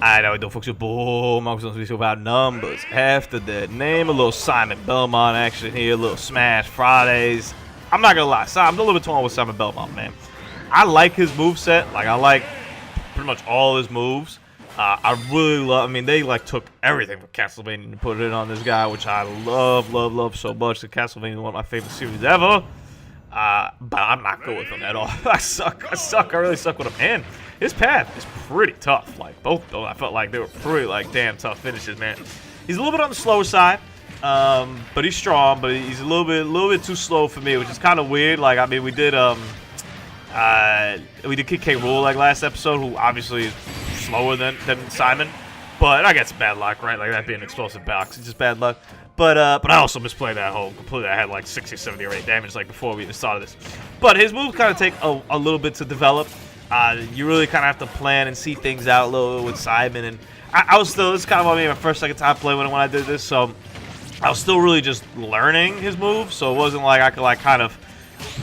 I know, então folks, boom, I'm going to speak about numbers. After that, name a little Simon Belmont action here, a little Smash Fridays. I'm not gonna lie, I'm a little bit torn with Simon Belmont, man. I like his moveset, like I like pretty much all his moves. I really love, I mean, they like took everything from Castlevania and put it on this guy, which I love so much. The Castlevania is one of my favorite series ever. But I'm not good with him at all. I suck, I really suck with him. And his path is pretty tough. Like, both of them, I felt like they were pretty, like, damn tough finishes, man. He's a little bit on the slower side, but he's strong, but he's a little bit too slow for me, which is kind of weird. Like, I mean, we did Kid K. Rool, like, last episode, who obviously is slower than Simon. But I got some bad luck, right? Like, that being an explosive box, it's just bad luck. But I also misplayed that hole completely. I had like 60, 70, or 8 damage like before we even started this. But his moves kind of take a little bit to develop. You really kind of have to plan and see things out a little with Simon. And I was still, this is kind of my first, second time playing when I did this. So I was still really just learning his moves. So it wasn't like I could like kind of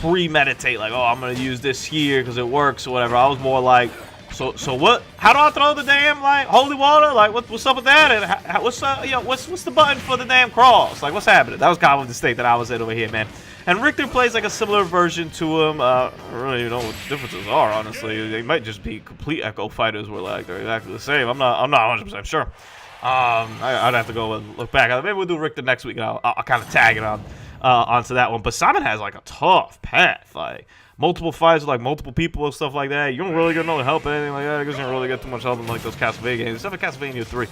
premeditate like, oh, I'm going to use this here because it works or whatever. I was more like, so what? How do I throw the damn like holy water? Like what's up with that? And what's the button for the damn cross? Like what's happening? That was kind of the state that I was in over here, man. And Richter plays like a similar version to him. I don't really know what the differences are, honestly. They might just be complete Echo fighters where like they're exactly the same. I'm not 100% sure. I'd have to go and look back. Maybe we'll do Richter next week. And I'll kind of tag it on onto that one. But Simon has like a tough path, like. Multiple fights with like multiple people and stuff like that. You don't really get no help or anything like that. I guess you don't really get too much help in like those Castlevania games, except for Castlevania 3.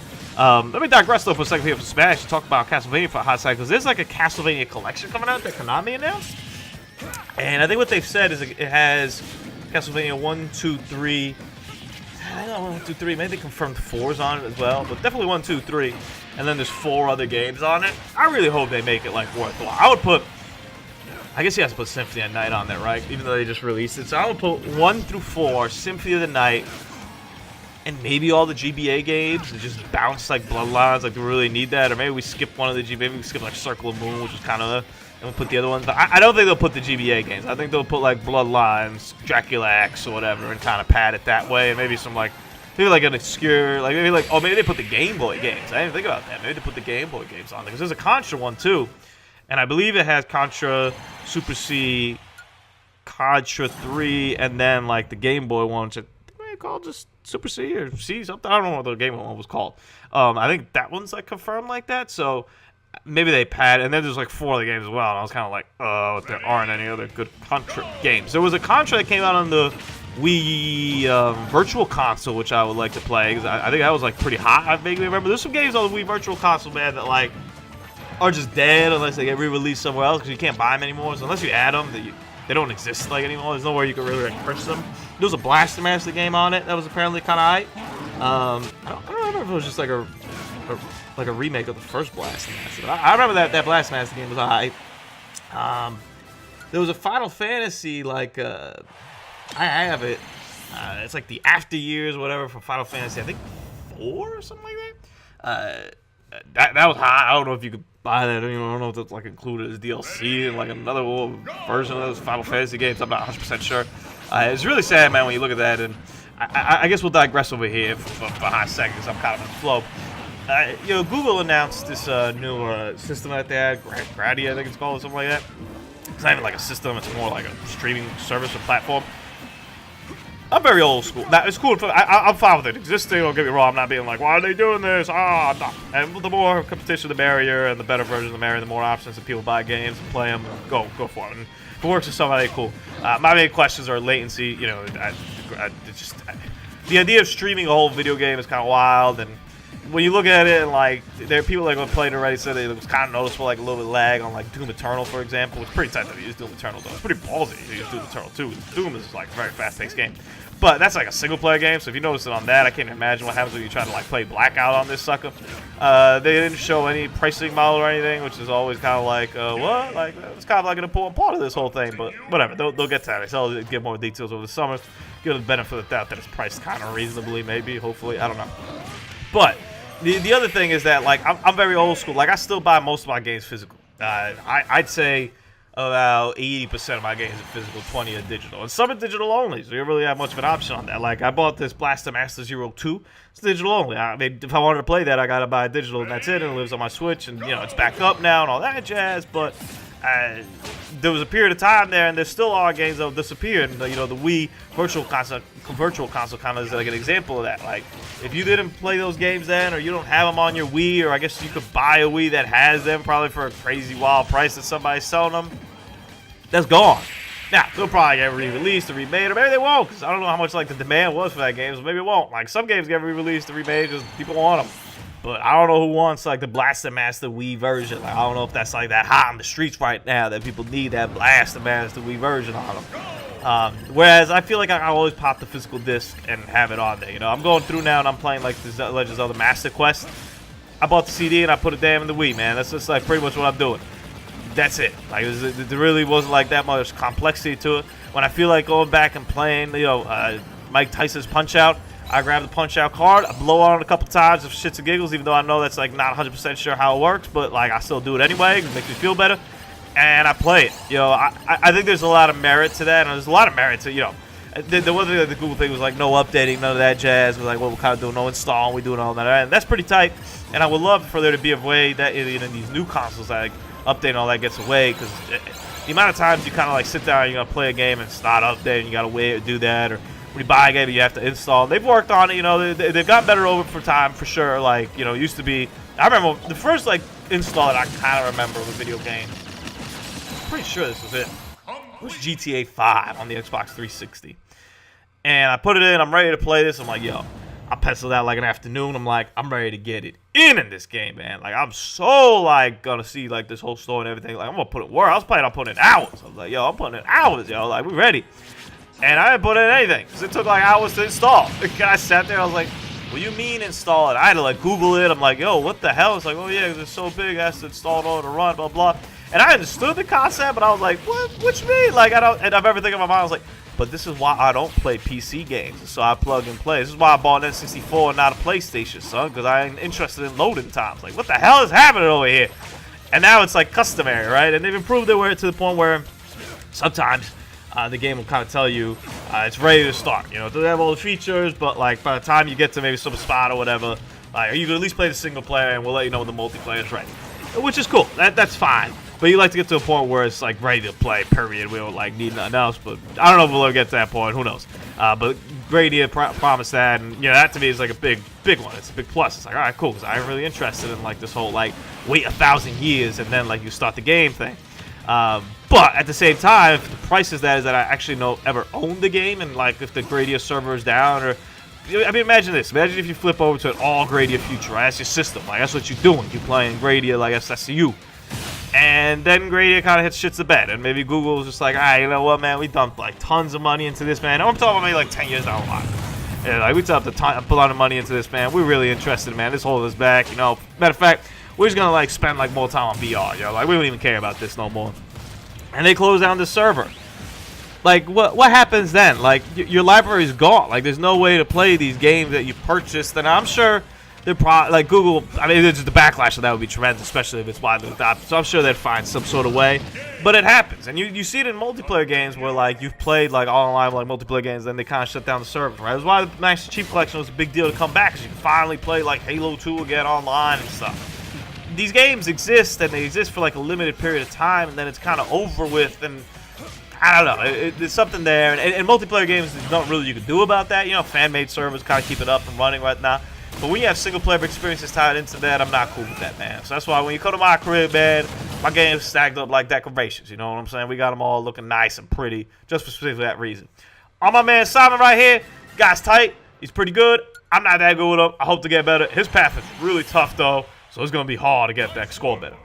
Let me digress though for a second here for Smash and talk about Castlevania for a hot second, because there's like a Castlevania collection coming out that Konami announced. And I think what they've said is it has Castlevania 1, 2, 3. I don't know, 1, 2, 3. Maybe they confirmed 4's on it as well, but definitely 1, 2, 3. And then there's 4 other games on it. I really hope they make it like worthwhile. I would put. I guess you have to put Symphony of the Night on there, right? Even though they just released it. So I would put 1 through 4, Symphony of the Night, and maybe all the GBA games, and just bounce like Bloodlines, like we really need that. Or maybe we skip one of the GBA, maybe we skip like Circle of Moon, which is kind of and we'll put the other ones. But I don't think they'll put the GBA games. I think they'll put like Bloodlines, Dracula X, or whatever, and kind of pad it that way. And maybe some like, maybe like an obscure, like maybe like, oh, maybe they put the Game Boy games. I didn't think about that. Maybe they put the Game Boy games on there, because there's a Contra one too. And I believe it has Contra, Super C, Contra 3, and then like the Game Boy one, which I think they called just Super C or C something. I don't know what the Game Boy one was called. I think that one's like confirmed like that. So maybe they pad, and then there's like 4 other games as well. And I was kind of like, oh, there aren't any other good Contra games. There was a Contra that came out on the Wii Virtual Console, which I would like to play, because I think that was like pretty hot. I vaguely remember. There's some games on the Wii Virtual Console, man, that like are just dead unless they get re-released somewhere else, because you can't buy them anymore. So unless you add them, they don't exist like anymore. There's nowhere you can really like purchase them. There was a Blaster Master game on it that was apparently kind of hype. I don't remember if it was just like a remake of the first Blaster Master. I remember that Blaster Master game was hype. There was a Final Fantasy like I have it. It's like the After Years or whatever for Final Fantasy. I think 4 or something like that. That was high. I don't know if you could buy that. I don't know if that's like included as DLC and like another version of those Final Fantasy games. I'm not 100% sure. It's really sad, man, when you look at that. And I guess we'll digress over here for a hot second, because I'm kind of in the flow. Google announced this new system that they had, Gradia, I think it's called, or something like that. It's not even like a system. It's more like a streaming service or platform. I'm very old school. It's cool. I'm fine with it existing. Don't get me wrong. I'm not being like, why are they doing this? No. And the more competition, the merrier, and the better version, the merrier. The more options that people buy games and play them, go for it. And if it works for somebody, cool. My main questions are latency. The idea of streaming a whole video game is kind of wild. And when you look at it, and like there are people that have played already said it was kind of noticeable, like a little bit lag on like Doom Eternal, for example. It's pretty tight to use Doom Eternal though. It's pretty ballsy to use Doom Eternal too. Doom is like a very fast-paced game. But that's like a single-player game, so if you notice it on that, I can't imagine what happens when you try to like play Blackout on this sucker. They didn't show any pricing model or anything, which is always kind of like, what? Like, it's kind of like an important part of this whole thing, but whatever. They'll get to that. They'll give more details over the summer. Give the benefit of the doubt that it's priced kind of reasonably, maybe, hopefully. I don't know. But the other thing is that, like, I'm very old school. Like, I still buy most of my games physical. I'd say about 80% of my games are physical, 20 are digital. And some are digital only, so you don't really have much of an option on that. Like, I bought this Blaster Master Zero 2. It's digital only. I mean, if I wanted to play that, I gotta buy a digital, and that's it. And it lives on my Switch, and, you know, it's back up now and all that jazz. But there was a period of time there, and there still are games that will disappear. And, you know, the Wii Virtual Console kind of is like an example of that. Like, if you didn't play those games then, or you don't have them on your Wii, or I guess you could buy a Wii that has them probably for a crazy wild price that somebody's selling them, that's gone. Now, they'll probably get re-released or remade, or maybe they won't, because I don't know how much like the demand was for that game, so maybe it won't. Like, some games get re-released or remade because people want them. But I don't know who wants like the Blaster Master Wii version. Like, I don't know if that's like that hot in the streets right now that people need that Blaster Master Wii version on them. Whereas I feel like I always pop the physical disc and have it on there. You know, I'm going through now and I'm playing like the Legends of Zelda Master Quest. I bought the CD and I put it down in the Wii, man. That's just like pretty much what I'm doing. That's it. Like, there really wasn't like that much complexity to it. When I feel like going back and playing, you know, Mike Tyson's Punch-Out, I grab the Punch-Out card, I blow on it a couple times of shits and giggles, even though I know that's like not 100% sure how it works, but like I still do it anyway. It makes me feel better, and I play it. You know, I think there's a lot of merit to that, and there's a lot of merit to, you know, the one thing that the Google thing was like no updating, none of that jazz. Was like, what we're kind of doing, no install, we doing all that, and that's pretty tight. And I would love for there to be a way that in these new consoles, like updating all that gets away, because the amount of times you kind of like sit down, you're gonna play a game and start updating, you gotta wait or do that, or when you buy a game, you have to install. They've worked on it, you know. They've gotten better over for time, for sure. Like, you know, it used to be. I remember the first like install that I kind of remember of a video game. I'm pretty sure this was it. It was GTA 5 on the Xbox 360, and I put it in. I'm ready to play this. I'm like, yo, I penciled out like an afternoon. I'm like, I'm ready to get it in this game, man. Like, I'm so like gonna see like this whole story and everything. Like, I'm gonna put it work. I was planning on putting in hours. I was like, yo, I'm putting in hours, yo. Like, we ready. And I didn't put in anything, because it took like hours to install. The guy sat there, I was like, what do you mean install it? I had to like Google it. I'm like, yo, what the hell? It's like, oh yeah, it's so big, I have to install it all to run, blah, blah. And I understood the concept, but I was like, what you mean? Like, I don't, and I've everything in my mind, I was like, but this is why I don't play PC games, so I plug and play. This is why I bought an N64 and not a PlayStation, son, because I ain't interested in loading times. Like, what the hell is happening over here? And now it's like customary, right? And they've improved it to the point where sometimes the game will kind of tell you it's ready to start. You know, it doesn't have all the features, but like by the time you get to maybe some spot or whatever, like you can at least play the single player, and we'll let you know when the multiplayer is ready, which is cool. That's fine. But you like to get to a point where it's like ready to play. Period. We don't like need nothing else. But I don't know if we'll ever get to that point. Who knows? But Grady had promised that, and you know that to me is like a big one. It's a big plus. It's like, all right, cool, because I'm really interested in like this whole like wait 1,000 years and then like you start the game thing. But at the same time, if the price is that I actually ever own the game, and like if the Gradia server is down, or I mean, imagine this. Imagine if you flip over to an all Gradia future, right? That's your system. Like that's what you're doing. You're playing Gradia, like that's you. And then Gradia kind of hits shits the bed, and maybe Google's just like, all right, you know what, man? We dumped like tons of money into this, man. I'm talking about maybe like 10 years down the line. And like we dumped a lot of money into this, man. We're really interested, man. This hold us back, you know. Matter of fact, we're just gonna like spend like more time on VR, you know. Like we don't even care about this no more. And they close down the server. Like, what happens then? Like, your library is gone. Like, there's no way to play these games that you purchased. And I'm sure they're like Google. I mean, the backlash of that would be tremendous, especially if it's widely adopted. So I'm sure they'd find some sort of way. But it happens, and you see it in multiplayer games where like you've played like online like multiplayer games, then they kind of shut down the server. Right? That's why the Master Chief Collection was a big deal to come back, because you can finally play like Halo 2 again online and stuff. These games exist, and they exist for like a limited period of time, and then it's kind of over with, and I don't know. There's something there, and multiplayer games, there's nothing really you can do about that. You know, fan-made servers kind of keep it up and running right now. But when you have single-player experiences tied into that, I'm not cool with that, man. So that's why when you come to my crib, man, my game's stacked up like decorations. You know what I'm saying? We got them all looking nice and pretty, just for specifically that reason. On my man Simon right here, guy's tight. He's pretty good. I'm not that good with him. I hope to get better. His path is really tough, though, so it's going to be hard to get that score better.